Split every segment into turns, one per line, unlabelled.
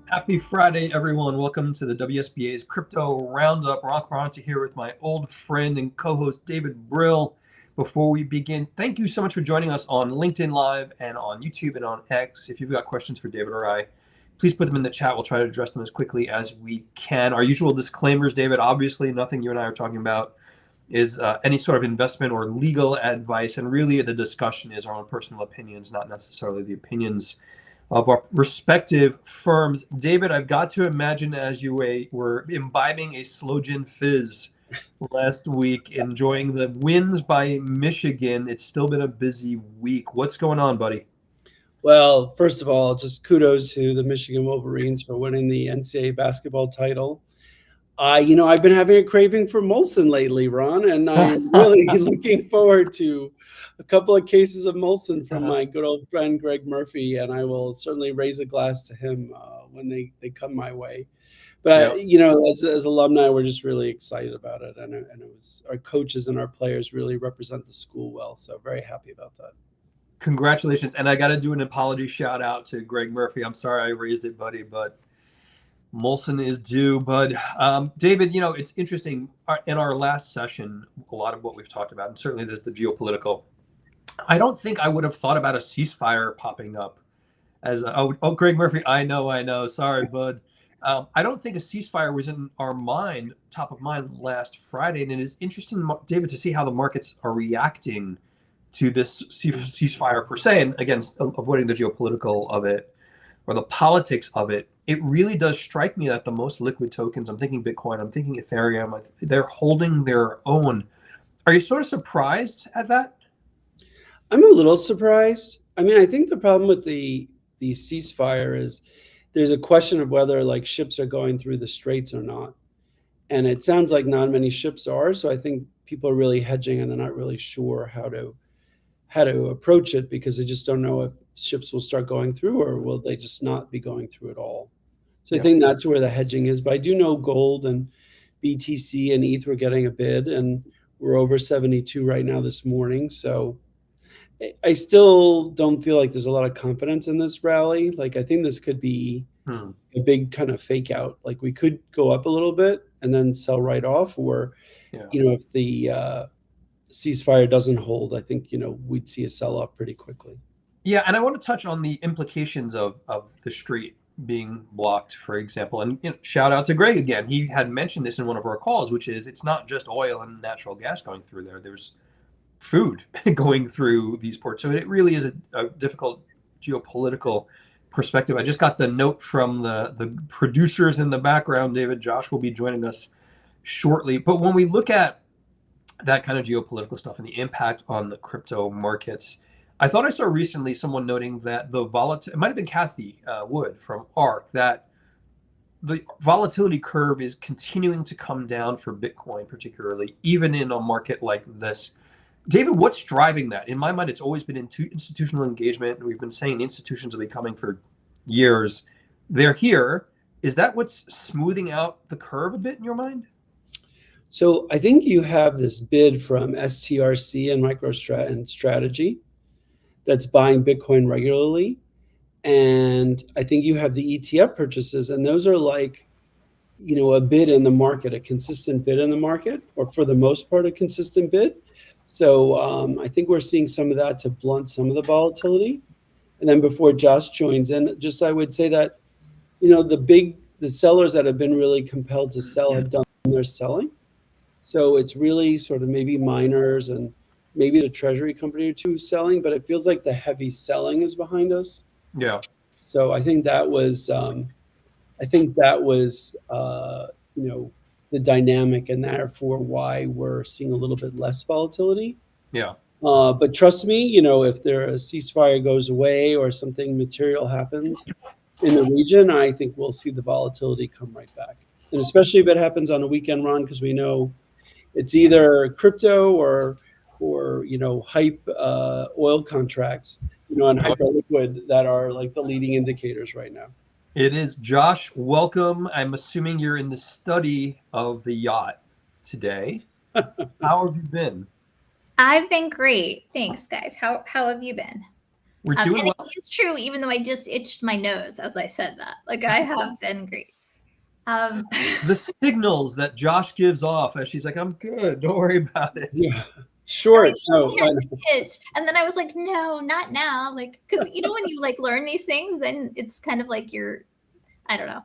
Happy Friday, everyone. Welcome to the WSBA's Crypto Roundup. Ron Quaranta here with my old friend and co-host David Brill. Before we begin, thank you so much for joining us on LinkedIn Live and on YouTube and on X. If you've got questions for David or I, please put them in the chat. We'll try to address them as quickly as we can. Our usual disclaimers, David, obviously nothing you and I are talking about is any sort of investment or legal advice. And really the discussion is our own personal opinions, not necessarily the opinions of our respective firms. David, I've got to imagine as you were imbibing a slow gin fizz last week, enjoying the wins by Michigan. It's still been a busy week. What's going on, buddy?
Well, first of all, just kudos to the Michigan Wolverines for winning the NCAA basketball title. I've been having a craving for Molson lately, Ron, and I'm really looking forward to a couple of cases of Molson from my good old friend Greg Murphy, and I will certainly raise a glass to him when they come my way. But
Yep.
as alumni, we're just really excited about it, and it was our coaches and our players really represent the school well, so very happy about that.
Congratulations. And I got to do an apology shout out to Greg Murphy. I'm sorry I raised it, buddy, but Molson is due. But David, it's interesting. In our last session, a lot of what we've talked about, and certainly there's the geopolitical. I don't think I would have thought about a ceasefire popping up as Greg Murphy. I know. Sorry, bud. I don't think a ceasefire was in our mind, top of mind last Friday, and it is interesting, David, to see how the markets are reacting to this ceasefire per se, and again, avoiding the geopolitical of it or the politics of it. It really does strike me that the most liquid tokens, I'm thinking Bitcoin, I'm thinking Ethereum, they're holding their own. Are you sort of surprised at that?
I'm a little surprised. I mean, I think the problem with the ceasefire is there's a question of whether like ships are going through the straits or not. And it sounds like not many ships are, so I think people are really hedging and they're not really sure how to approach it because they just don't know if ships will start going through or will they just not be going through at all. So I
Yeah.
think that's where the hedging is. But I do know gold and BTC and ETH were getting a bid, and we're over 72 right now this morning. So I still don't feel like there's a lot of confidence in this rally. Like I think this could be
Hmm.
a big kind of fake out. Like we could go up a little bit and then sell right off, or
Yeah.
if the ceasefire doesn't hold, I think we'd see a sell off pretty quickly.
Yeah, and I want to touch on the implications of the street being blocked, for example. And shout out to Greg again. He had mentioned this in one of our calls, which is it's not just oil and natural gas going through there. There's food going through these ports. So it really is a difficult geopolitical perspective. I just got the note from the producers in the background, David. Josh will be joining us shortly. But when we look at that kind of geopolitical stuff and the impact on the crypto markets, I thought I saw recently someone noting that the volatility, it might have been Kathy Wood from ARK, that the volatility curve is continuing to come down for Bitcoin, particularly, even in a market like this. David, what's driving that? In my mind, it's always been institutional engagement. We've been saying institutions will be coming for years. They're here. Is that what's smoothing out the curve a bit in your mind?
So I think you have this bid from STRC and MicroStrategy that's buying Bitcoin regularly. And I think you have the ETF purchases, and those are like, a bid in the market, a consistent bid in the market, or for the most part, a consistent bid. So I think we're seeing some of that to blunt some of the volatility. And then before Josh joins in, just I would say that, the sellers that have been really compelled to sell have done their selling. So it's really sort of maybe miners and maybe the treasury company or two selling, but it feels like the heavy selling is behind us.
Yeah.
So I think that was, the dynamic, and therefore why we're seeing a little bit less volatility.
Yeah.
But trust me, if a ceasefire goes away or something material happens in the region, I think we'll see the volatility come right back. And especially if it happens on a weekend run, because we know it's either crypto or hype oil contracts, and hyperliquid that are like the leading indicators right now.
It is. Josh, welcome. I'm assuming you're in the study of the yacht today. How have you been?
I've been great. Thanks, guys. How have you been?
We're doing
And
well.
it is true, even though I just itched my nose as I said that. Like, I have been great.
The signals that Josh gives off as she's like, I'm good, don't worry about it.
Yeah.
No, I
Short.
feel
No,
like I just pitched, and then I was like, no, not now. Like, because when you like learn these things, then it's kind of like I don't know.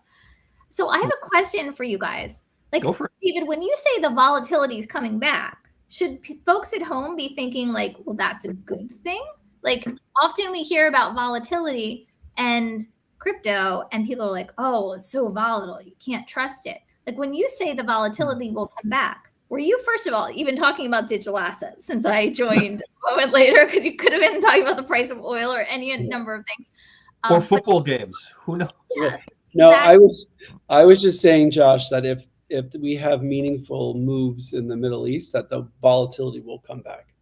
So I have a question for you guys. Like,
Go for it.
David, when you say the volatility is coming back, should folks at home be thinking like, well, that's a good thing? Like, often we hear about volatility and crypto, and people are like, oh, well, it's so volatile, you can't trust it. Like, when you say the volatility will come back, were you, first of all, even talking about digital assets, since I joined a moment later, because you could have been talking about the price of oil or any number of things.
Or football games. Who knows?
Yes,
no,
exactly.
I was just saying, Josh, that if we have meaningful moves in the Middle East, that the volatility will come back.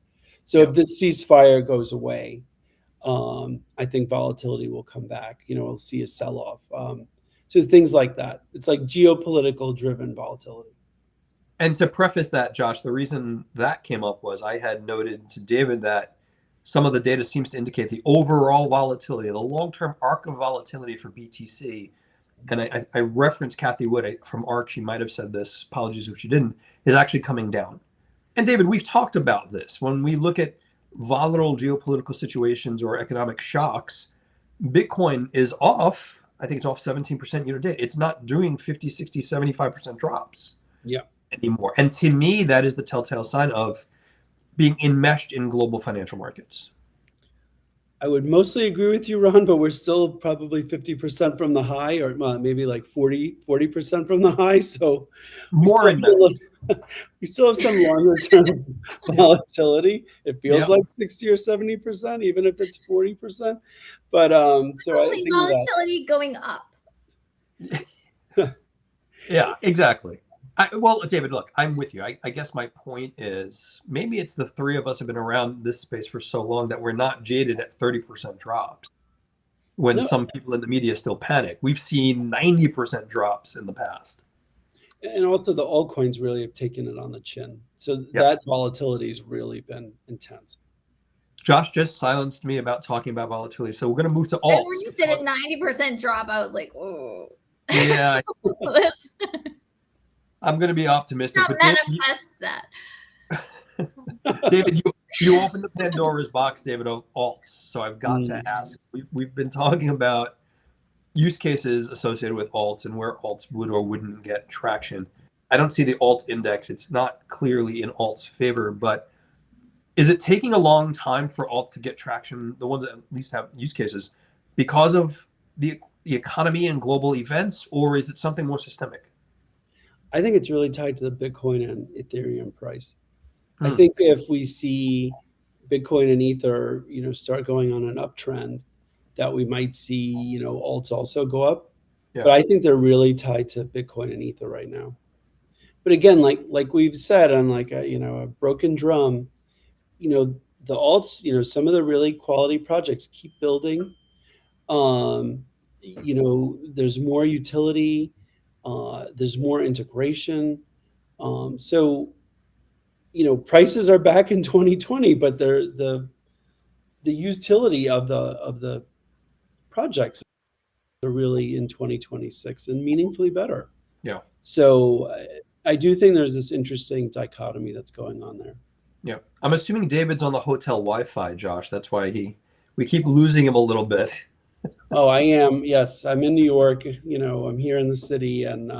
So if this ceasefire goes away, I think volatility will come back. We'll see a sell-off. So things like that. It's like geopolitical driven volatility.
And to preface that, Josh, the reason that came up was I had noted to David that some of the data seems to indicate the overall volatility, the long-term arc of volatility for BTC. And I referenced Kathy Wood from ARC. She might have said this, apologies if she didn't, is actually coming down. And David, we've talked about this. When we look at volatile geopolitical situations or economic shocks, Bitcoin is off. I think it's off 17% year to date. It's not doing 50, 60, 75% drops anymore. And to me, that is the telltale sign of being enmeshed in global financial markets.
I would mostly agree with you, Ron, but we're still probably 50% from the high, or maybe like 40% from the high. So we still have some longer term volatility. It feels like 60 or 70%, even if it's 40%. But so I think
volatility going up.
Yeah, exactly. Well, David, look, I'm with you. I guess my point is maybe it's the three of us have been around this space for so long that we're not jaded at 30% drops when some people in the media still panic. We've seen 90% drops in the past.
And also the altcoins really have taken it on the chin. So that volatility has really been intense.
Josh just silenced me about talking about volatility. So we're going to move to alts.
And when you said a 90% drop, I was like, oh.
Yeah. I'm going to be optimistic.
Not manifest that.
David, you opened the Pandora's box, David, of alts. So I've got to ask. We've been talking about use cases associated with alts and where alts would or wouldn't get traction. I don't see the alt index. It's not clearly in alts' favor, but is it taking a long time for alts to get traction, the ones that at least have use cases, because of the economy and global events, or is it something more systemic?
I think it's really tied to the Bitcoin and Ethereum price. I think if we see Bitcoin and Ether, start going on an uptrend, that we might see, alts also go up. Yeah. But I think they're really tied to Bitcoin and Ether right now. But again, like we've said on a broken drum, the alts, some of the really quality projects keep building. There's more utility. There's more integration. So, prices are back in 2020, but the utility of the projects are really in 2026 and meaningfully better.
Yeah.
So I do think there's this interesting dichotomy that's going on there.
Yeah. I'm assuming David's on the hotel Wi-Fi, Josh. That's why we keep losing him a little bit.
Oh, I am. Yes, I'm in New York. I'm here in the city, and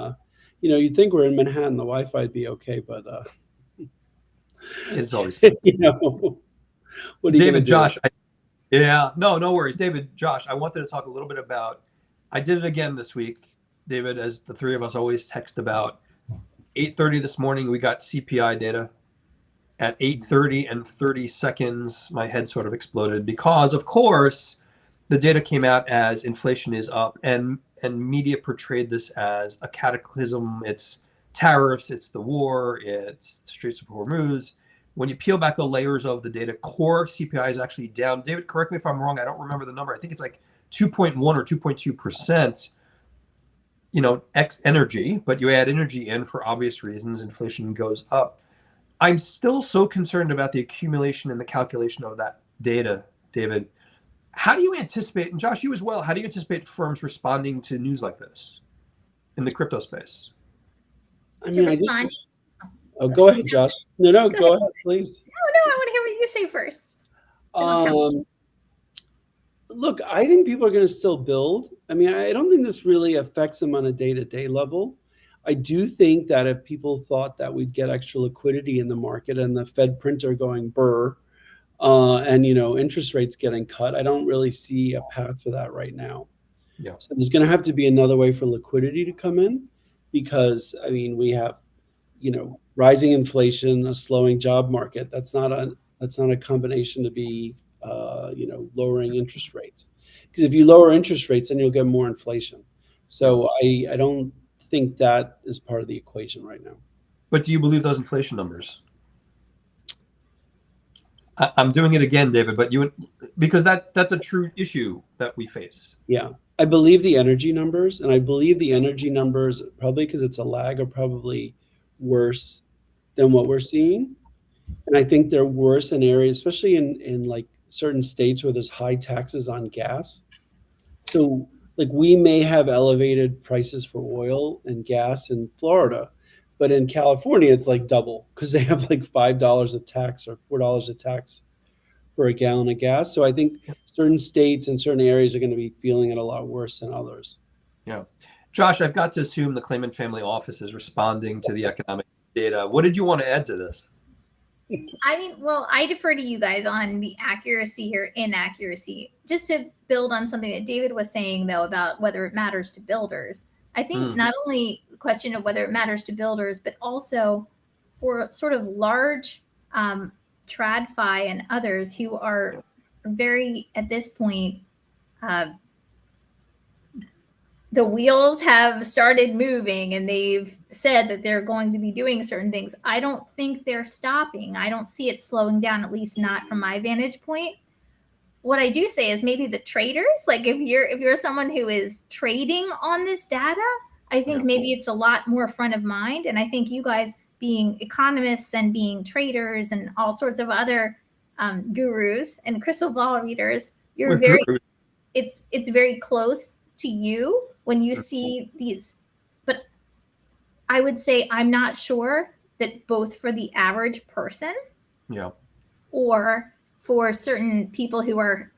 you'd think we're in Manhattan, the Wi-Fi would be okay, but
it's always
what are you
David,
do?
Josh. No worries, David, Josh. I wanted to talk a little bit about. I did it again this week, David, as the three of us always text about. 8:30 this morning, we got CPI data. At 8:30 and 30 seconds, my head sort of exploded because, of course, the data came out as inflation is up, and media portrayed this as a cataclysm. It's tariffs, it's the war, it's the Straits of Hormuz. When you peel back the layers of the data, core CPI is actually down. David, correct me if I'm wrong. I don't remember the number. I think it's like 2.1 or 2.2%. Ex energy, but you add energy in for obvious reasons, inflation goes up. I'm still so concerned about the accumulation and the calculation of that data, David. How do you anticipate, and Josh, you as well, how do you anticipate firms responding to news like this in the crypto space?
I
To
mean,
respond.
oh, go ahead, Josh. No,
Go
go
ahead.
ahead, please.
No, I want to hear what you say first.
Look, I think people are going to still build. I mean, I don't think this really affects them on a day-to-day level. I do think that if people thought that we'd get extra liquidity in the market and the Fed printer going burr, and interest rates getting cut, I don't really see a path for that right now.
Yeah.
So there's going to have to be another way for liquidity to come in, because I mean we have rising inflation, a slowing job market. That's not a combination to be lowering interest rates, because if you lower interest rates, then you'll get more inflation. So I don't think that is part of the equation right now.
But do you believe those inflation numbers? I'm doing it again, David, but because that's a true issue that we face.
Yeah, I believe the energy numbers, and I believe the energy numbers, probably because it's a lag, are probably worse than what we're seeing. And I think they're worse in areas, especially in like certain states where there's high taxes on gas. So like we may have elevated prices for oil and gas in Florida, but in California it's like double, because they have like $5 of tax or $4 of tax for a gallon of gas. So I think certain states and certain areas are going to be feeling it a lot worse than others.
Yeah. Josh, I've got to assume the Claimant Family Office is responding to the economic data. What did you want to add to this?
I mean, well, I defer to you guys on the accuracy or inaccuracy. Just to build on something that David was saying, though, about whether it matters to builders. I think not only the question of whether it matters to builders, but also for sort of large TradFi and others who are very, at this point, the wheels have started moving and they've said that they're going to be doing certain things. I don't think they're stopping. I don't see it slowing down, at least not from my vantage point. What I do say is maybe the traders, like if you're someone who is trading on this data, I think maybe it's a lot more front of mind. And I think you guys, being economists and being traders and all sorts of other gurus and crystal ball readers, it's very close to you when you see these. But I would say I'm not sure that both for the average person or for certain people who are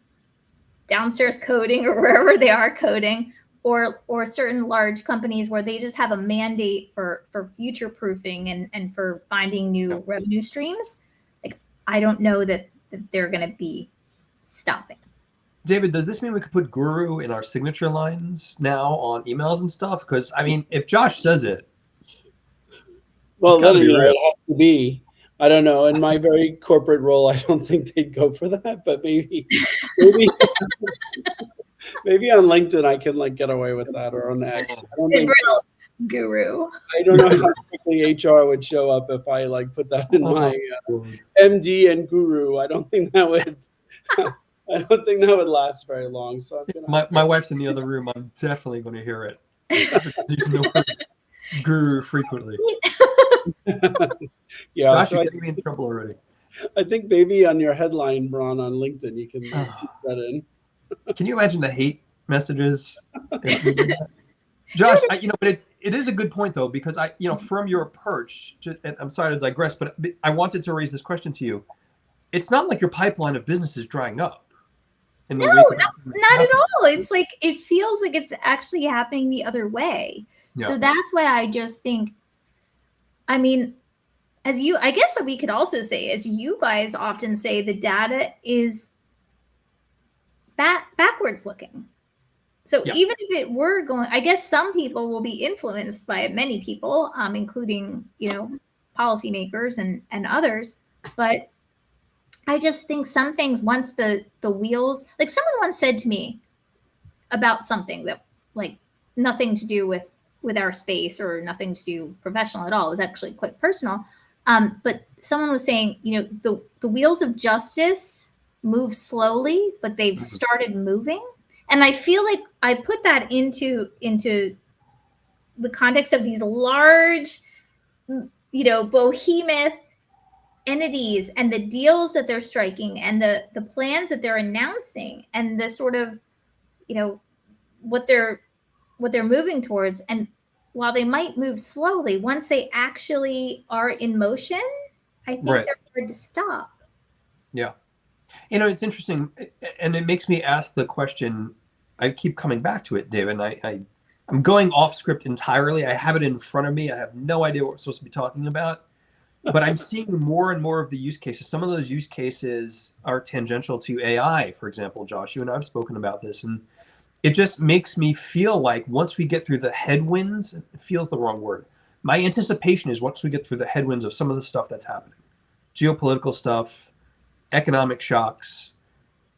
downstairs coding or wherever they are coding, or certain large companies where they just have a mandate for future proofing and for finding new revenue streams, like I don't know that they're going to be stopping.
David, does this mean we could put Guru in our signature lines now on emails and stuff? Because I mean, if Josh says it,
well, then it has to be. I don't know. In my very corporate role, I don't think they'd go for that, but maybe maybe on LinkedIn I can like get away with that, or on X.
Guru.
I don't know how quickly HR would show up if I like put that in my MD and Guru. I don't think that would. I don't think that would last very long. So
my wife's in the other room. I'm definitely going to hear it. Using the word Guru frequently.
Yeah,
Josh,
so
you're getting me in trouble already.
I think maybe on your headline, Ron, on LinkedIn, you can see that in.
Can you imagine the hate messages? Josh, but it is a good point though, because from your perch, and I'm sorry to digress, but I wanted to raise this question to you. It's not like your pipeline of business is drying up.
No, not at all. It's like it feels like it's actually happening the other way. Yeah. So that's why I just think, I mean, I guess that we could also say, as you guys often say, the data is backwards looking. So even if it were going, I guess some people will be influenced by it, many people, including, policymakers and others. But I just think some things, once the wheels, like someone once said to me about something that like nothing to do with our space or nothing to do professional at all. It was actually quite personal. But someone was saying, the wheels of justice move slowly, but they've started moving. And I feel like I put that into the context of these large, behemoth entities and the deals that they're striking and the plans that they're announcing and the sort of, you know, what they're moving towards. And while they might move slowly, once they actually are in motion, I think
Right.
they're hard to stop.
Yeah. You know, it's interesting, and it makes me ask the question. I keep coming back to it, David. And I'm going off script entirely. I have it in front of me. I have no idea what we're supposed to be talking about, but I'm seeing more and more of the use cases. Some of those use cases are tangential to AI, for example. Josh, you and I have spoken about this, and it just makes me feel like once we get through the headwinds, it feels the wrong word. My anticipation is once we get through the headwinds of some of the stuff that's happening, geopolitical stuff, economic shocks,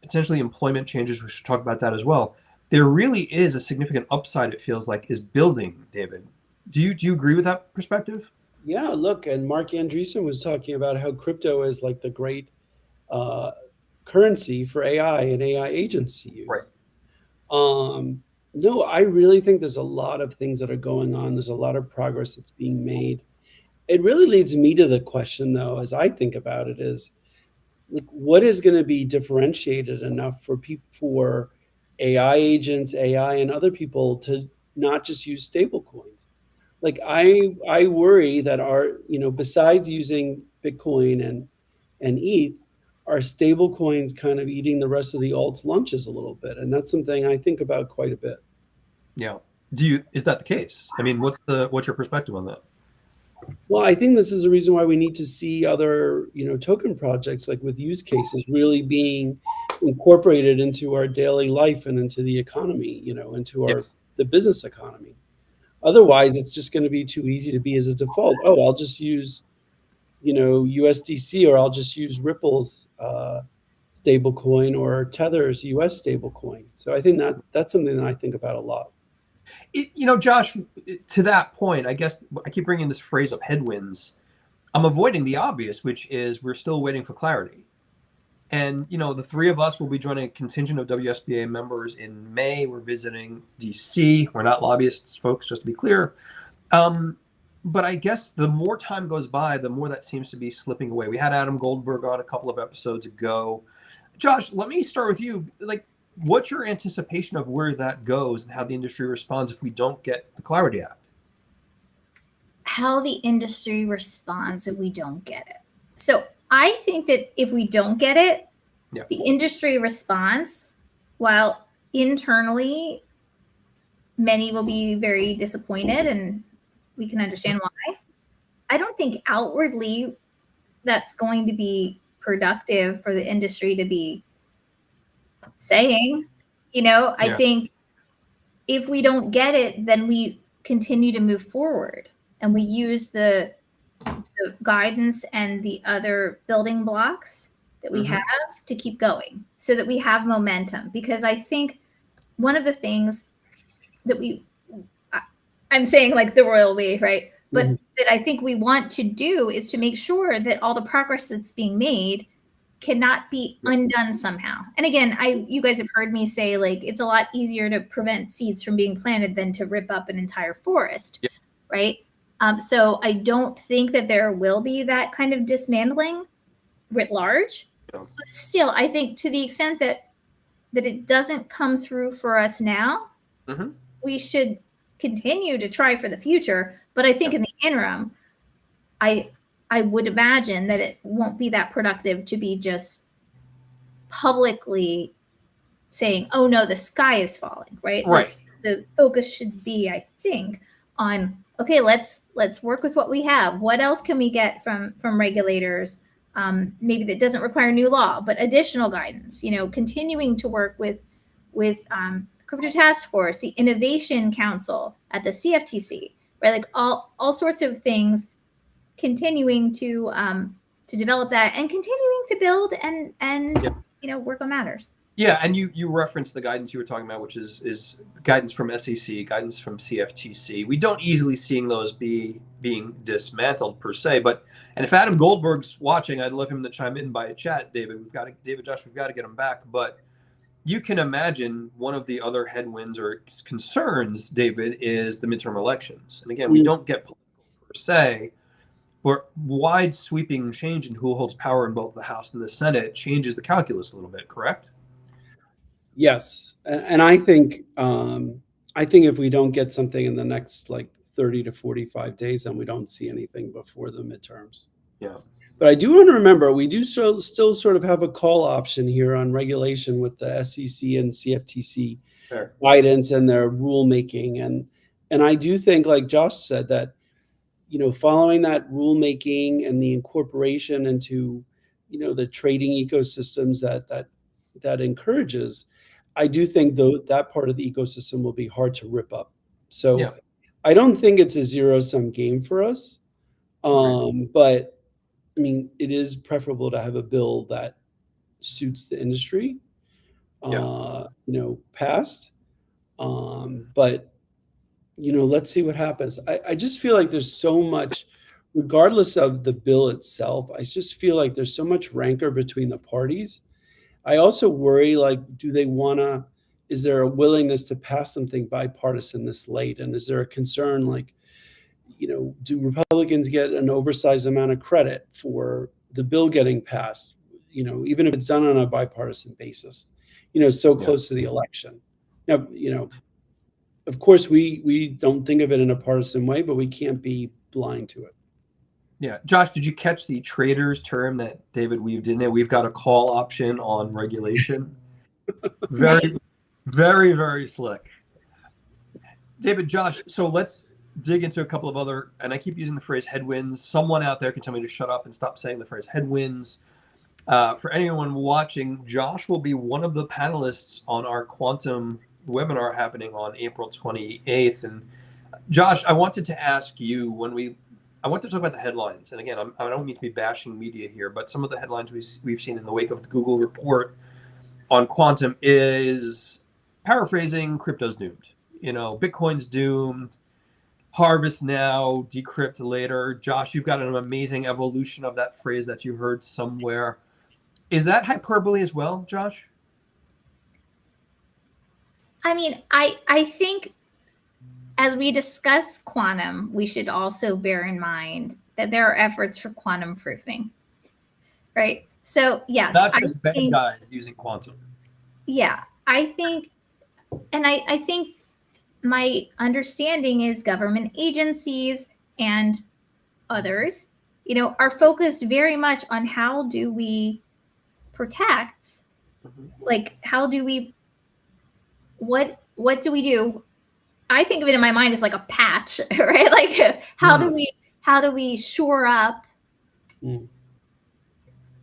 potentially employment changes, we should talk about that as well. There really is a significant upside, it feels like, is building, David. Do you agree with that perspective?
Yeah, look, and Mark Andreessen was talking about how crypto is like the great uh, currency for AI and AI agents to
Right.
use. No, I really think there's a lot of things that are going on. There's a lot of progress that's being made. It really leads me to the question, though, as I think about it, is like, what is going to be differentiated enough for people, for AI agents, AI, and other people to not just use stable coins? Like I worry that our, besides using Bitcoin and ETH, are stable coins kind of eating the rest of the alts lunches a little bit? And that's something I think about quite a bit.
Yeah. Is that the case? I mean, what's your perspective on that?
Well, I think this is the reason why we need to see other, token projects like with use cases really being incorporated into our daily life and into the economy, into
Yes.
the business economy. Otherwise, it's just going to be too easy to be as a default. Oh, I'll just use, USDC, or I'll just use Ripple's stablecoin, or Tether's US stablecoin. So I think that's something that I think about a lot.
Josh, to that point, I guess I keep bringing this phrase of headwinds. I'm avoiding the obvious, which is we're still waiting for clarity. And, the three of us will be joining a contingent of WSBA members in May. We're visiting DC. We're not lobbyists, folks, just to be clear. But I guess the more time goes by, the more that seems to be slipping away. We had Adam Goldberg on a couple of episodes ago. Josh, let me start with you. Like, what's your anticipation of where that goes and how the industry responds if we don't get the Clarity Act?
How the industry responds if we don't get it. So I think that if we don't get it,
Yeah.
the industry response, while internally many will be very disappointed, and we can understand why, I don't think outwardly that's going to be productive for the industry to be saying. I
Yeah.
think if we don't get it, then we continue to move forward and we use the guidance and the other building blocks that we have to keep going so that we have momentum. Because I think one of the things that I'm saying like the royal we, right? But that I think we want to do is to make sure that all the progress that's being made cannot be undone somehow. And again, you guys have heard me say, like, it's a lot easier to prevent seeds from being planted than to rip up an entire forest, right? So I don't think that there will be that kind of dismantling writ large.
Yeah.
But still, I think to the extent that it doesn't come through for us now, we should continue to try for the future. But I think in the interim, I would imagine that it won't be that productive to be just publicly saying, "Oh no, the sky is falling," right?
Right.
Like, the focus should be, I think, on, okay, let's work with what we have. What else can we get from regulators? Maybe that doesn't require new law, but additional guidance. Continuing to work with Crypto Task Force, the Innovation Council at the CFTC, right? Like all sorts of things. Continuing to develop that and continuing to build and work on matters.
Yeah, and you referenced the guidance you were talking about, which is guidance from SEC, guidance from CFTC. We don't easily seeing those being dismantled per se, and if Adam Goldberg's watching, I'd love him to chime in by chat. David, Josh, we've got to get him back. But you can imagine one of the other headwinds or concerns, David, is the midterm elections. And again, we don't get political per se, or wide sweeping change in who holds power in both the House and the Senate changes the calculus a little bit, correct?
Yes, and I think if we don't get something in the next like 30 to 45 days, then we don't see anything before the midterms.
Yeah.
But I do want to remember we do still sort of have a call option here on regulation with the SEC and CFTC
Fair.
guidance and their rulemaking, and I do think, like Josh said, that following that rulemaking and the incorporation into the trading ecosystems that encourages, I do think though that part of the ecosystem will be hard to rip up. So
Yeah.
I don't think it's a zero-sum game for us. But I mean, it is preferable to have a bill that suits the industry, passed. But let's see what happens. I just feel like there's so much, regardless of the bill itself, I just feel like there's so much rancor between the parties. I also worry, like, is there a willingness to pass something bipartisan this late? And is there a concern, like, do Republicans get an oversized amount of credit for the bill getting passed, even if it's done on a bipartisan basis, so close to the election? Now, of course, we don't think of it in a partisan way, but we can't be blind to it.
Yeah. Josh, did you catch the traders term that David weaved in there? We've got a call option on regulation. Very, very, very slick. David, Josh, so let's dig into a couple of other, and I keep using the phrase headwinds. Someone out there can tell me to shut up and stop saying the phrase headwinds. For anyone watching, Josh will be one of the panelists on our quantum webinar happening on April 28th. And Josh, I wanted to ask you I want to talk about the headlines. And again, I don't mean to be bashing media here, but some of the headlines we've seen in the wake of the Google report on quantum is, paraphrasing, crypto's doomed. Bitcoin's doomed. Harvest now, decrypt later. Josh, you've got an amazing evolution of that phrase that you heard somewhere. Is that hyperbole as well, Josh?
I mean, I think as we discuss quantum, we should also bear in mind that there are efforts for quantum proofing, right? So yes,
not just bad guys using quantum.
Yeah, I think, and I think my understanding is government agencies and others, are focused very much on how do we protect, like what do we do? I think of it in my mind as like a patch, right? Like how do we shore up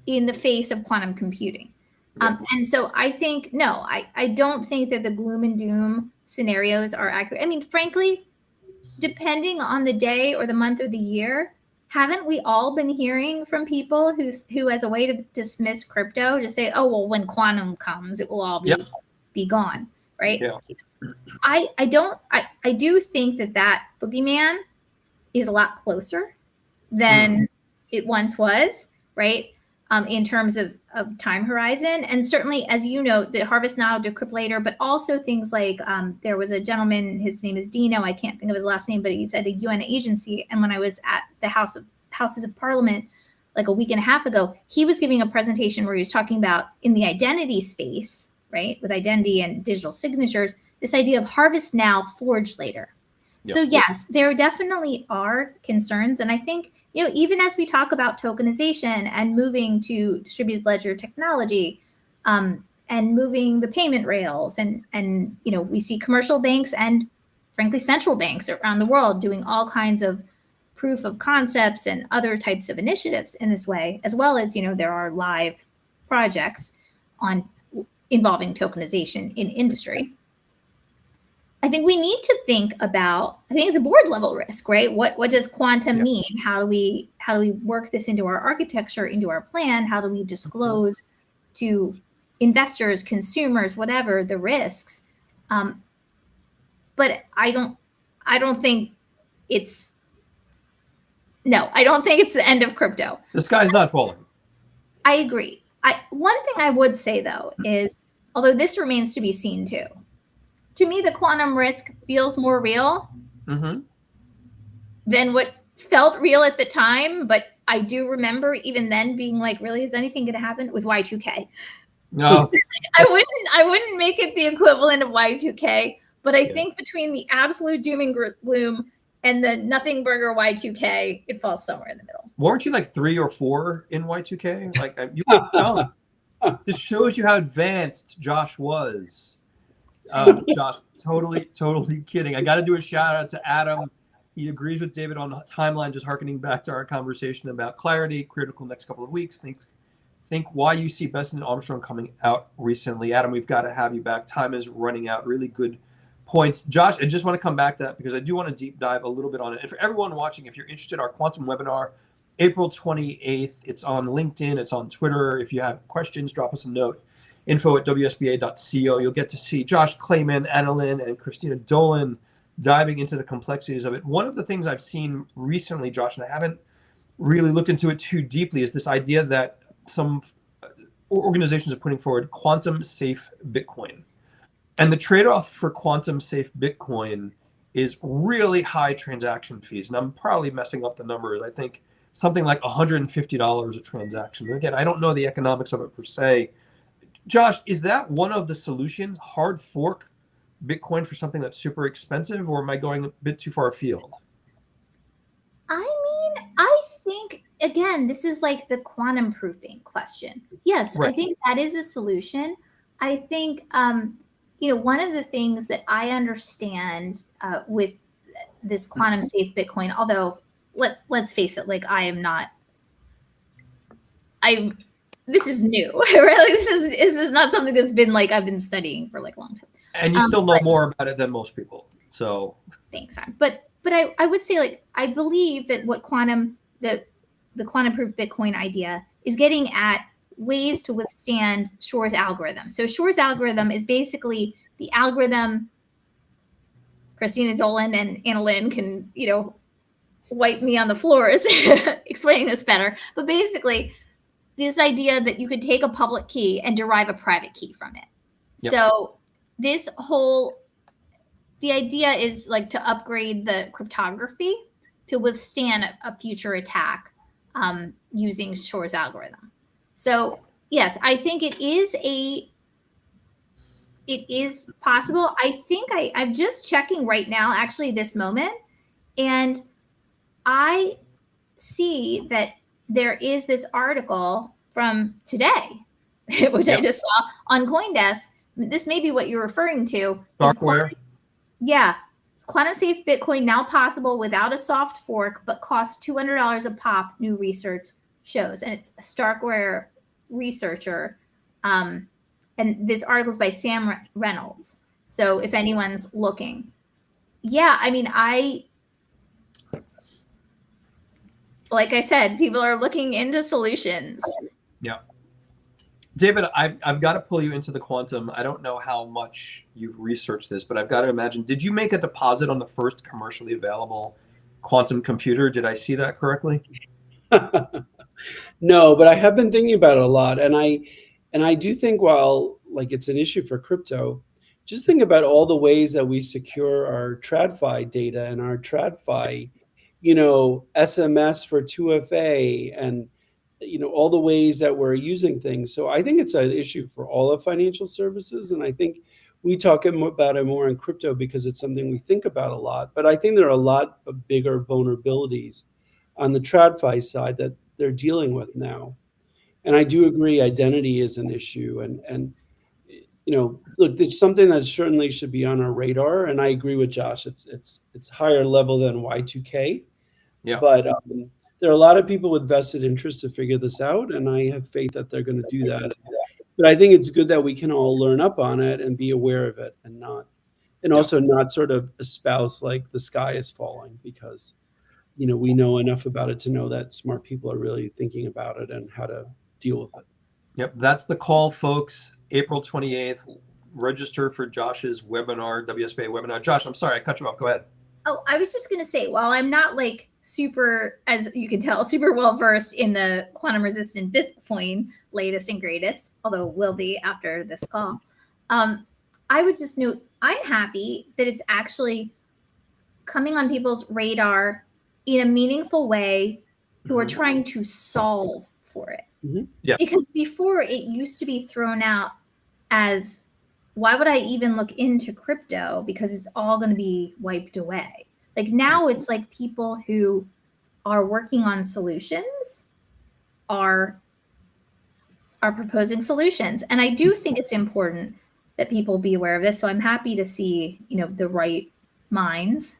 in the face of quantum computing? And so I think, no, I don't think that the gloom and doom scenarios are accurate. I mean, frankly, depending on the day or the month or the year, haven't we all been hearing from people who as a way to dismiss crypto, just say, oh, well, when quantum comes, it will all be gone, right?
Yeah.
I do think that boogeyman is a lot closer than it once was, right? In terms of time horizon. And certainly, as you know, the harvest now, decrypt later, but also things like there was a gentleman, his name is Dino, I can't think of his last name, but he's at a UN agency. And when I was at the Houses of Parliament like a week and a half ago, he was giving a presentation where he was talking about in the identity space, right, with identity and digital signatures, this idea of harvest now, forge later. Yep. So yes, there definitely are concerns. And I think, even as we talk about tokenization and moving to distributed ledger technology, and moving the payment rails, and we see commercial banks and frankly central banks around the world doing all kinds of proof of concepts and other types of initiatives in this way, as well as, there are live projects involving tokenization in industry. I think we need to think about, I think it's a board level risk, right? What does quantum mean? How do we work this into our architecture, into our plan? How do we disclose to investors, consumers, whatever the risks? But I don't think it's the end of crypto.
The sky's not falling.
I agree. One thing I would say though is, although this remains to be seen too, to me, the quantum risk feels more real than what felt real at the time, but I do remember even then being like, really, is anything going to happen with Y2K?
No.
I wouldn't make it the equivalent of Y2K, but I think between the absolute doom and gloom and the nothing burger Y2K, it falls somewhere in the middle.
Weren't you like 3 or 4 in Y2K? Like you know, this shows you how advanced Josh was. Josh, totally kidding. I got to do a shout out to Adam. He agrees with David on the timeline, just harkening back to our conversation about clarity, critical next couple of weeks. Think why you see Best and Armstrong coming out recently. Adam, we've got to have you back. Time is running out. Really good points. Josh, I just want to come back to that because I do want to deep dive a little bit on it. And for everyone watching, if you're interested, our quantum webinar, April 28th, it's on LinkedIn, it's on Twitter. If you have questions, drop us a note. info@wsba.co. You'll get to see Josh Clayman, Annalyn, and Christina Dolan diving into the complexities of it. One of the things I've seen recently, Josh, and I haven't really looked into it too deeply, is this idea that some organizations are putting forward quantum safe Bitcoin. And the trade-off for quantum safe Bitcoin is really high transaction fees. And I'm probably messing up the numbers. I think something like $150 a transaction. Again, I don't know the economics of it per se. Josh, is that one of the solutions? Hard fork Bitcoin for something that's super expensive, or am I going a bit too far afield?
I mean, I think, again, this is like the quantum proofing question. Yes,
Right.
I think that is a solution. I think, one of the things that I understand with this quantum safe Bitcoin, although let's face it, like this is new, really. This is not something that's been like I've been studying for like a long time.
And you still know more about it than most people. So
thanks, Ron. But I would say, like, I believe that what the quantum proof Bitcoin idea is getting at ways to withstand Shor's algorithm. So Shor's algorithm is basically the algorithm. Christina Dolan and Annalyn can, wipe me on the floors explaining this better. But basically, this idea that you could take a public key and derive a private key from it. Yep. So the idea is like to upgrade the cryptography to withstand a future attack using Shor's algorithm. So yes, I think it is possible. I think I'm just checking right now, actually this moment, and I see that there is this article from today, which I just saw on CoinDesk. This may be what you're referring to.
Darkware.
Yeah. Quantum safe Bitcoin now possible without a soft fork, but costs $200 a pop, new research shows. And it's a Starkware researcher. And this article is by Sam Reynolds. So if anyone's looking. Yeah, I mean, like I said, people are looking into solutions.
Yeah. David, I've got to pull you into the quantum. I don't know how much you've researched this, but I've got to imagine, did you make a deposit on the first commercially available quantum computer? Did I see that correctly?
No, but I have been thinking about it a lot. And I do think, while like it's an issue for crypto, just think about all the ways that we secure our TradFi data and our TradFi, SMS for 2FA, and all the ways that we're using things. So I think it's an issue for all of financial services. And I think we talk about it more in crypto because it's something we think about a lot. But I think there are a lot of bigger vulnerabilities on the TradFi side that they're dealing with now. And I do agree identity is an issue. And look, it's something that certainly should be on our radar. And I agree with Josh. It's higher level than Y2K.
Yeah.
But there are a lot of people with vested interest to figure this out, and I have faith that they're going to do that. But I think it's good that we can all learn up on it and be aware of it, and also not sort of espouse like the sky is falling, because we know enough about it to know that smart people are really thinking about it and how to deal with it.
Yep, that's the call, folks. April 28th. Register for Josh's webinar, WSBA webinar. Josh, I'm sorry I cut you off. Go ahead.
Oh, I was just going to say, while I'm not like super, as you can tell, super well versed in the quantum resistant Bitcoin latest and greatest, although will be after this call, I would just note I'm happy that it's actually coming on people's radar in a meaningful way who are
Mhm.
trying to solve for it.
Mhm.
Yeah.
Because before it used to be thrown out as, why would I even look into crypto? Because it's all going to be wiped away. Like now it's like people who are working on solutions are proposing solutions. And I do think it's important that people be aware of this. So I'm happy to see, the right minds,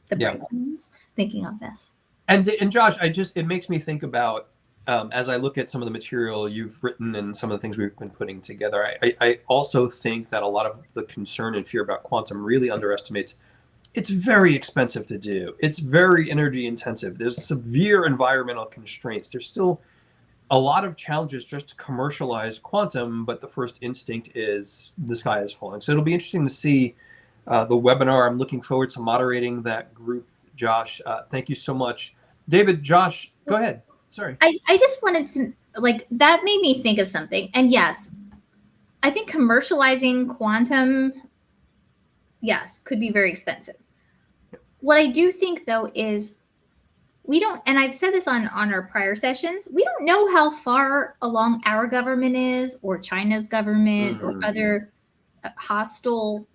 the
Yeah.
bright minds thinking of this.
And Josh, it makes me think about as I look at some of the material you've written and some of the things we've been putting together. I also think that a lot of the concern and fear about quantum really underestimates. It's very expensive to do. It's very energy intensive. There's severe environmental constraints. There's still a lot of challenges just to commercialize quantum, but the first instinct is the sky is falling. So it'll be interesting to see the webinar. I'm looking forward to moderating that group. Josh, thank you so much. David, Josh, go ahead. Sorry.
I just wanted to, that made me think of something. And yes, I think commercializing quantum, yes, could be very expensive. What I do think though is we don't, and I've said this on our prior sessions, we don't know how far along our government is, or China's government, or other hostile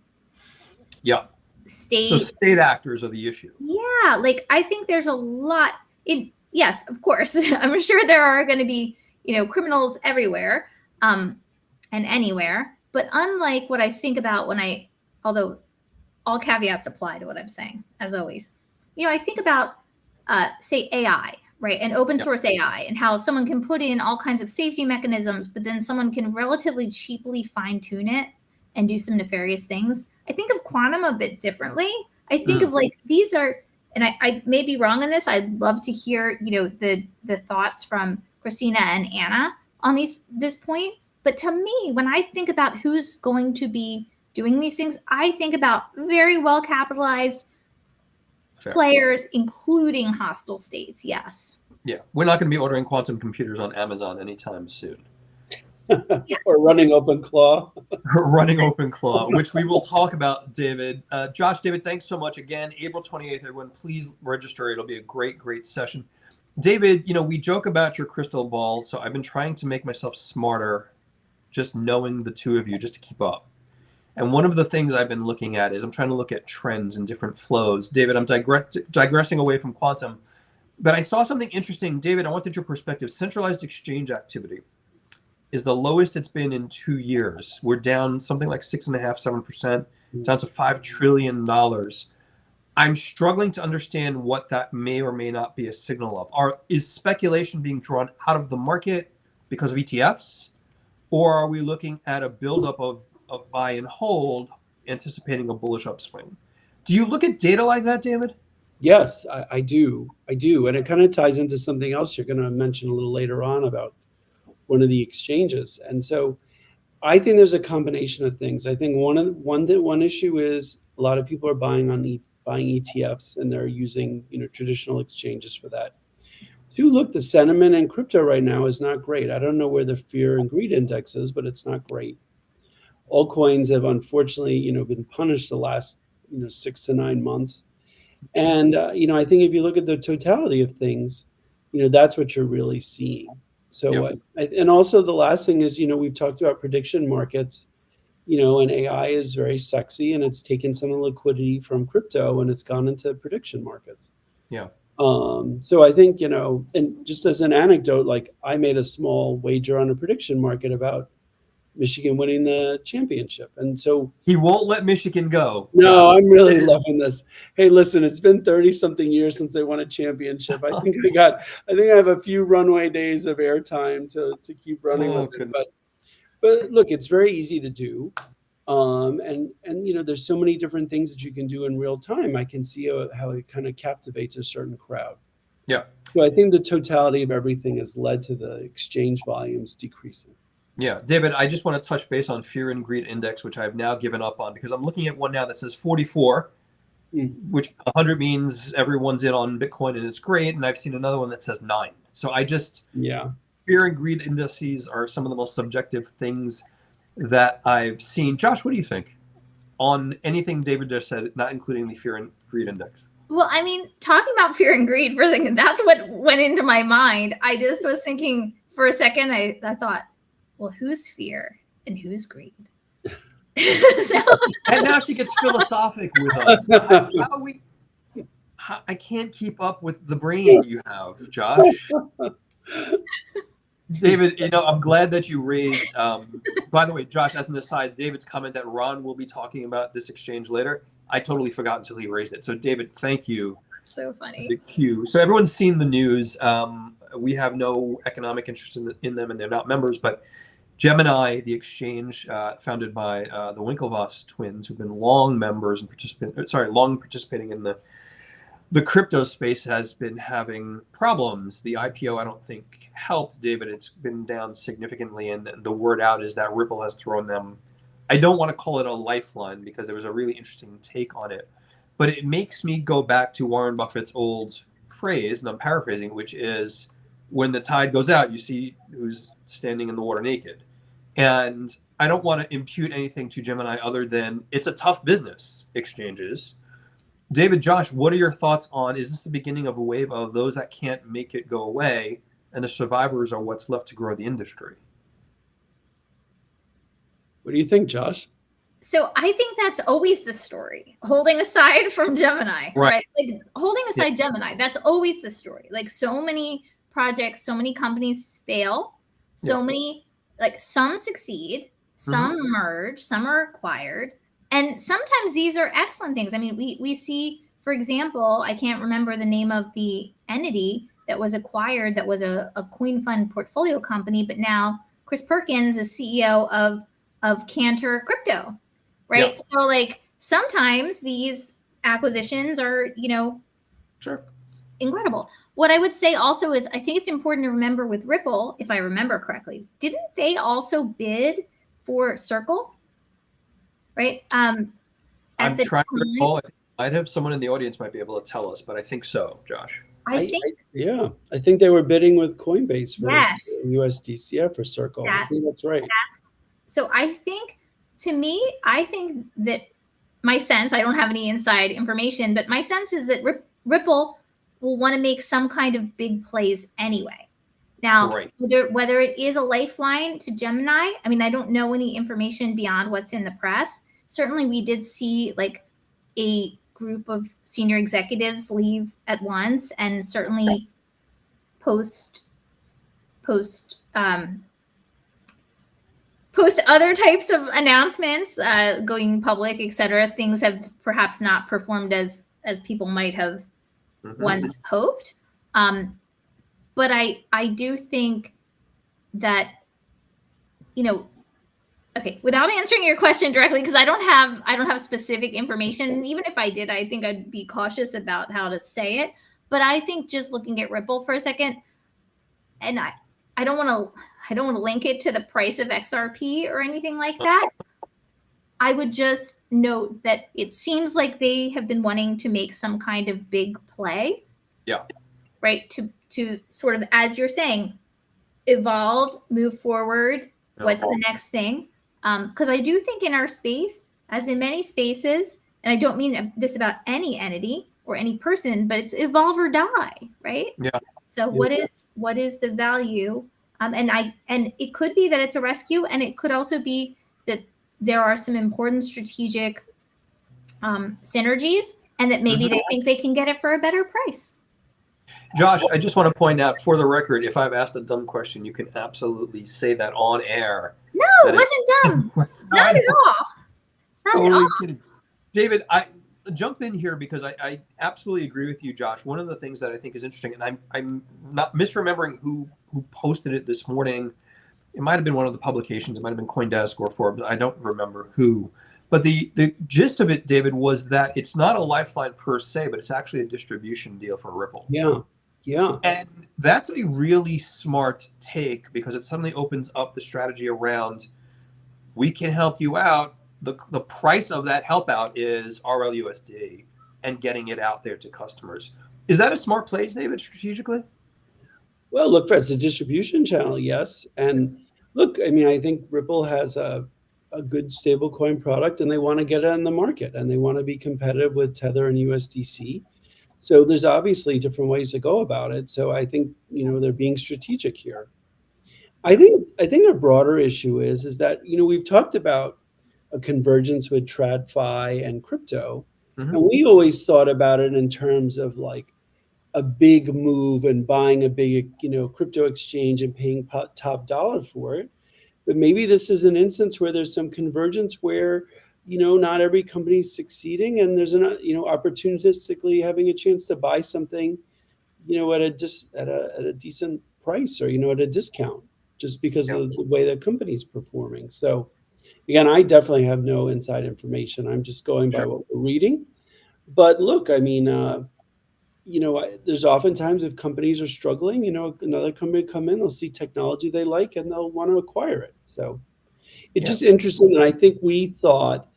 Yeah.
state.
So state actors are the issue.
Yeah, I think there's a lot. Yes, of course, I'm sure there are going to be criminals everywhere, and anywhere. But unlike what I think about although all caveats apply to what I'm saying, as always, I think about say AI, right, and open source AI, and how someone can put in all kinds of safety mechanisms, but then someone can relatively cheaply fine tune it and do some nefarious things. I think of quantum a bit differently. I think of these are, and I may be wrong on this. I'd love to hear the thoughts from Christina and Anna on this point. But to me, when I think about who's going to be doing these things, I think about very well capitalized players, including hostile states. Yes.
Yeah, we're not going to be ordering quantum computers on Amazon anytime soon.
Or running OpenClaw.
Running OpenClaw, which we will talk about, David. Josh, David, thanks so much again. April 28th, everyone, please register. It'll be a great, great session. David, we joke about your crystal ball, so I've been trying to make myself smarter just knowing the two of you, just to keep up. And one of the things I've been looking at is I'm trying to look at trends and different flows. David, I'm digressing away from quantum, but I saw something interesting. David, I wanted your perspective. Centralized exchange activity is the lowest it's been in 2 years. We're down something like 6.5%, 7%, down to $5 trillion. I'm struggling to understand what that may or may not be a signal of. Is speculation being drawn out of the market because of ETFs? Or are we looking at a buildup of buy and hold, anticipating a bullish upswing? Do you look at data like that, David?
Yes, I do. I do. And it kind of ties into something else you're going to mention a little later on about one of the exchanges. And so I think there's a combination of things. I think one issue is a lot of people are buying ETFs, and they're using traditional exchanges for that. Two, look, the sentiment in crypto right now is not great. I don't know where the fear and greed index is, but it's not great. Altcoins have unfortunately been punished the last 6 to 9 months. And I think if you look at the totality of things, that's what you're really seeing. So and also the last thing is we've talked about prediction markets, and AI is very sexy, and it's taken some of the liquidity from crypto and it's gone into prediction markets.
Yeah.
So I think and just as an anecdote, I made a small wager on a prediction market about Michigan winning the championship. And so
he won't let Michigan go.
No, I'm really loving this. Hey, listen, it's been 30 something years since they won a championship. I think I have a few runway days of airtime to keep running with it. But look, it's very easy to do. And there's so many different things that you can do in real time. I can see how it kind of captivates a certain crowd.
Yeah.
So I think the totality of everything has led to the exchange volumes decreasing.
Yeah, David, I just want to touch base on fear and greed index, which I've now given up on because I'm looking at one now that says 44, which 100 means everyone's in on Bitcoin and it's great. And I've seen another one that says 9. So fear and greed indices are some of the most subjective things that I've seen. Josh, what do you think on anything David just said, not including the fear and greed index?
Well, I mean, talking about fear and greed for a second, that's what went into my mind. I just was thinking for a second, I thought, well, who's fear and who's greed? So,
And now she gets philosophic with us. I can't keep up with the brain you have, Josh. David, I'm glad that you raised. By the way, Josh, as an aside, David's comment that Ron will be talking about this exchange later, I totally forgot until he raised it. So, David, thank you.
so funny.
The cue. So everyone's seen the news. We have no economic interest in them, and they're not members. But Gemini, the exchange founded by the Winklevoss twins, who've been long members and long participating in the crypto space, has been having problems. The IPO, I don't think, helped, David. It's been down significantly, and the word out is that Ripple has thrown them, I don't want to call it a lifeline because there was a really interesting take on it, but it makes me go back to Warren Buffett's old phrase, and I'm paraphrasing, which is, when the tide goes out, you see who's standing in the water naked. And I don't want to impute anything to Gemini other than it's a tough business, exchanges. David, Josh, what are your thoughts on, is this the beginning of a wave of those that can't make it go away, and the survivors are what's left to grow the industry?
What do you think, Josh?
So I think that's always the story, holding aside from Gemini, right? Like holding aside Gemini, that's always the story. Like so many projects, so many companies fail, so many, like some succeed, some merge, some are acquired. And sometimes these are excellent things. I mean, we see, for example, I can't remember the name of the entity that was acquired that was a Coin Fund portfolio company, but now Chris Perkins is CEO of Cantor Crypto, right? Yeah. So like sometimes these acquisitions are, incredible. What I would say also is I think it's important to remember with Ripple, if I remember correctly, didn't they also bid for Circle? Right.
I'm trying to recall. I'd have someone in the audience might be able to tell us, but I think so, Josh.
I think they were bidding with Coinbase for USDC for Circle. I think that's right.
So I think, to me, I think that my sense, I don't have any inside information, but my sense is that Ripple will want to make some kind of big plays anyway. Now, whether it is a lifeline to Gemini, I mean, I don't know any information beyond what's in the press. Certainly, we did see like a group of senior executives leave at once, and certainly post other types of announcements, going public, etc. Things have perhaps not performed as people might have once hoped. But I do think that, okay, without answering your question directly, because I don't have specific information. And even if I did, I think I'd be cautious about how to say it. But I think just looking at Ripple for a second, and I don't want to link it to the price of XRP or anything like that. I would just note that it seems like they have been wanting to make some kind of big play.
Yeah.
Right. To sort of, as you're saying, evolve, move forward. What's the next thing? Because I do think in our space, as in many spaces, and I don't mean this about any entity or any person, but it's evolve or die, right?
Yeah.
So what is the value? And it could be that it's a rescue, and it could also be that there are some important strategic synergies, and that maybe they think they can get it for a better price.
Josh, I just want to point out, for the record, if I've asked a dumb question, you can absolutely say that on air.
No, it wasn't dumb. Not at all. Not at all.
Kidding. David, I jump in here because I absolutely agree with you, Josh. One of the things that I think is interesting, and I'm not misremembering who posted it this morning. It might have been one of the publications. It might have been CoinDesk or Forbes. I don't remember who. But the gist of it, David, was that it's not a lifeline per se, but it's actually a distribution deal for Ripple.
Yeah. Yeah.
And that's a really smart take, because it suddenly opens up the strategy around, we can help you out. The price of that help out is RLUSD and getting it out there to customers. Is that a smart play, David, strategically?
Well, look, it's a distribution channel, yes. And look, I mean, I think Ripple has a good stablecoin product, and they want to get it on the market, and they want to be competitive with Tether and USDC. So there's obviously different ways to go about it. So I think, they're being strategic here. I think a broader issue is that, we've talked about a convergence with TradFi and crypto.
Mhm.
And we always thought about it in terms of like a big move and buying a big, crypto exchange and paying top dollar for it. But maybe this is an instance where there's some convergence where, not every company is succeeding, and there's an, opportunistically having a chance to buy something, at a decent price, or, at a discount, just because
Yeah.
of the way the company's performing. So again, I definitely have no inside information. I'm just going by
Sure.
what we're reading. But look, I mean, there's oftentimes if companies are struggling, another company come in, they'll see technology they like, and they'll want to acquire it. So it's
Yeah.
just interesting. And I think we thought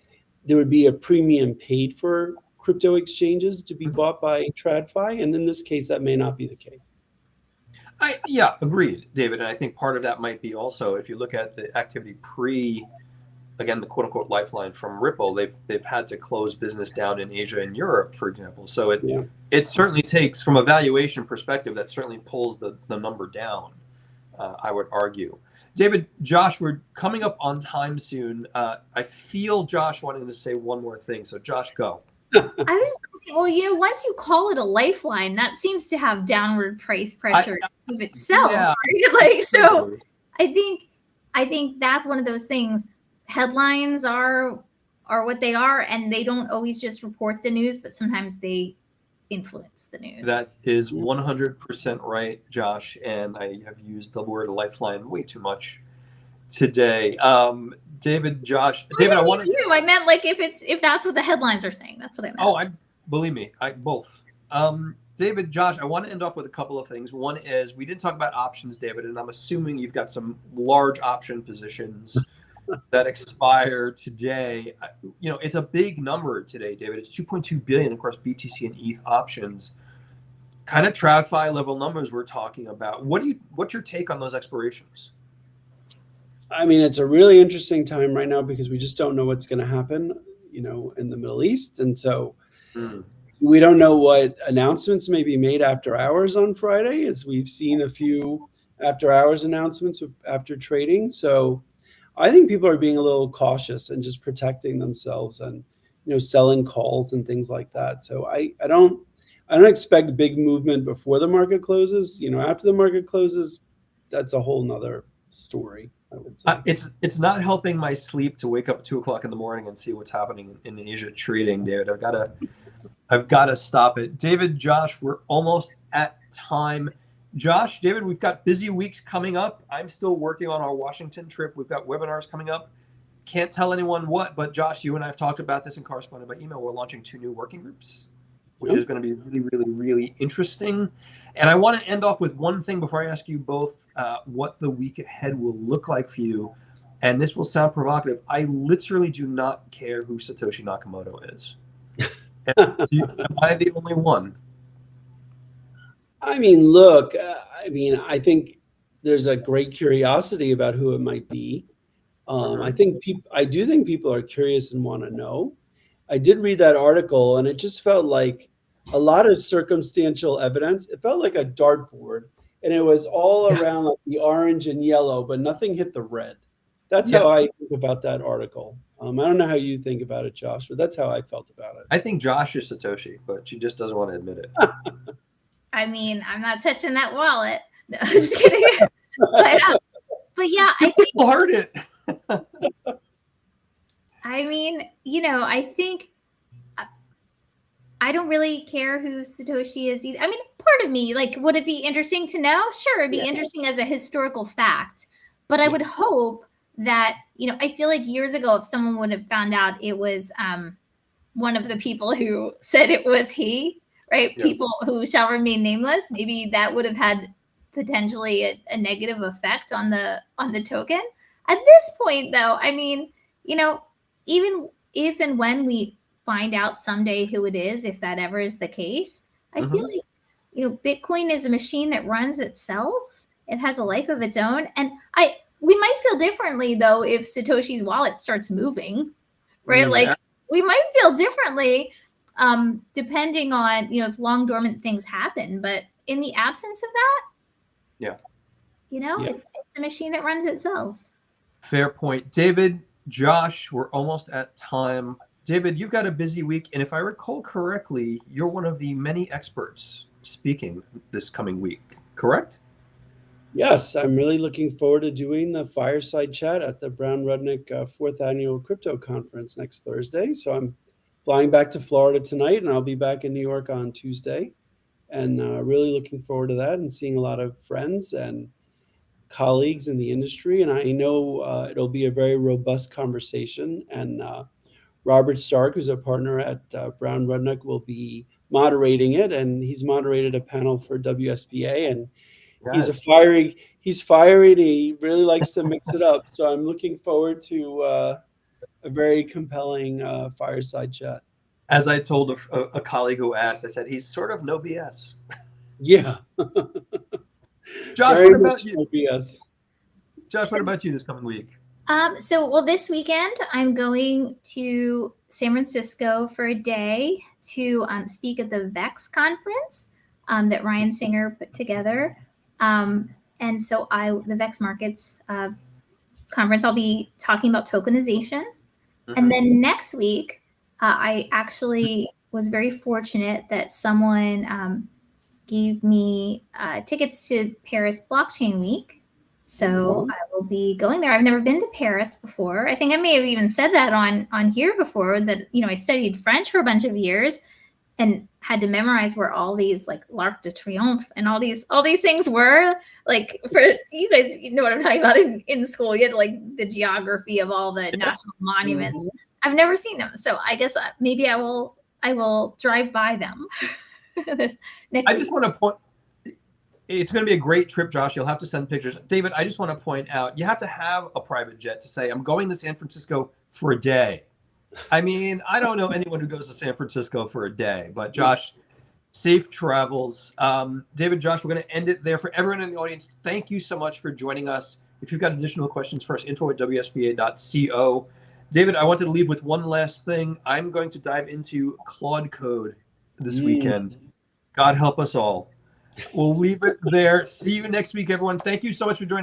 there would be a premium paid for crypto exchanges to be
Mhm.
bought by TradFi. And in this case, that may not be the case.
Yeah, agreed, David. And I think part of that might be also if you look at the activity again, the quote unquote lifeline from Ripple, they've had to close business down in Asia and Europe, for example. So
Yeah.
it certainly takes, from a valuation perspective, that certainly pulls the number down, I would argue. David, Josh, we're coming up on time soon. I feel Josh wanting to say one more thing. So Josh, go.
I was just going to say, well, once you call it a lifeline, that seems to have downward price pressure of itself,
Yeah.
right? Like, so I think that's one of those things. Headlines are what they are, and they don't always just report the news, but sometimes they influence the news.
That is 100% right, Josh. And I have used the word lifeline way too much today. David, Josh, David,
I meant like if that's what the headlines are saying. That's what I meant.
Oh, believe me, both. David, Josh, I want to end off with a couple of things. One is we didn't talk about options, David, and I'm assuming you've got some large option positions that expire today. It's a big number today, David. It's 2.2 billion across BTC and ETH options. Kind of TradFi level numbers we're talking about. What's your take on those expirations?
I mean, it's a really interesting time right now because we just don't know what's going to happen, in the Middle East. And so we don't know what announcements may be made after hours on Friday, as we've seen a few after hours announcements after trading. So I think people are being a little cautious and just protecting themselves and, selling calls and things like that. So I don't expect big movement before the market closes. After the market closes, that's a whole nother story, I would say.
It's not helping my sleep to wake up at 2:00 in the morning and see what's happening in Asia trading, David. I've got to stop it. David, Josh, we're almost at time. Josh, David, we've got busy weeks coming up. I'm still working on our Washington trip. We've got webinars coming up. Can't tell anyone what, but Josh, you and I have talked about this and corresponded by email. We're launching 2 new working groups, which is going to be really, really, really interesting. And I want to end off with one thing before I ask you both what the week ahead will look like for you. And this will sound provocative. I literally do not care who Satoshi Nakamoto is. Am I the only one?
I mean, look, I think there's a great curiosity about who it might be. I do think people are curious and want to know. I did read that article, and it just felt like a lot of circumstantial evidence. It felt like a dartboard, and it was all around like the orange and yellow, but nothing hit the red. That's how I think about that article. I don't know how you think about it, Josh, but that's how I felt about it.
I think Josh is Satoshi, but she just doesn't want to admit it.
I mean, I'm not touching that wallet. No, I'm just kidding. but yeah, I think
people heard it.
I mean, I think I don't really care who Satoshi is either. I mean, part of me, like, would it be interesting to know? Sure, it'd be interesting as a historical fact. But I would hope that, I feel like years ago, if someone would have found out it was one of the people who said it was he, right? Yeah. People who shall remain nameless, maybe that would have had potentially a negative effect on the token. At this point, though, I mean, even if and when we find out someday who it is, if that ever is the case, I feel like, Bitcoin is a machine that runs itself. It has a life of its own. And we might feel differently, though, if Satoshi's wallet starts moving, right? We might feel differently. depending on, if long dormant things happen. But in the absence of that,
Yeah.
It's a machine that runs itself.
Fair point. David, Josh, we're almost at time. David, you've got a busy week, and if I recall correctly, you're one of the many experts speaking this coming week, correct?
Yes, I'm really looking forward to doing the fireside chat at the Brown Rudnick 4th Annual Crypto Conference next Thursday. So I'm flying back to Florida tonight, and I'll be back in New York on Tuesday. And really looking forward to that and seeing a lot of friends and colleagues in the industry. And I know it'll be a very robust conversation. And Robert Stark, who's a partner at Brown Rudnick, will be moderating it. And he's moderated a panel for WSBA. And
Yes.
he's fiery. He really likes to mix it up. So I'm looking forward to a very compelling fireside chat.
As I told a colleague who asked, I said, he's sort of no BS.
Yeah.
Josh,
Very
what about
much
you?
no BS.
Josh, what about you this coming week?
This weekend I'm going to San Francisco for a day to speak at the VEX conference that Ryan Singer put together. And so the VEX Markets conference, I'll be talking about tokenization. Mm-hmm. And then next week, I actually was very fortunate that someone gave me tickets to Paris Blockchain Week. So I will be going there. I've never been to Paris before. I think I may have even said that on here before, that, I studied French for a bunch of years and had to memorize where all these like l'Arc de Triomphe and all these things were. Like, for you guys, you know what I'm talking about in school. You had like the geography of all the national monuments. Mm-hmm. I've never seen them, so I guess maybe I will drive by them. Next
I just want to point. It's going to be a great trip, Josh. You'll have to send pictures. David, I just want to point out, you have to have a private jet to say, I'm going to San Francisco for a day. I mean, I don't know anyone who goes to San Francisco for a day, but Josh, safe travels. David, Josh, we're going to end it there. For everyone in the audience, thank you so much for joining us. If you've got additional questions for us, info@wsba.co. David, I wanted to leave with one last thing. I'm going to dive into Claude Code this weekend. God help us all. We'll leave it there. See you next week, everyone. Thank you so much for joining us.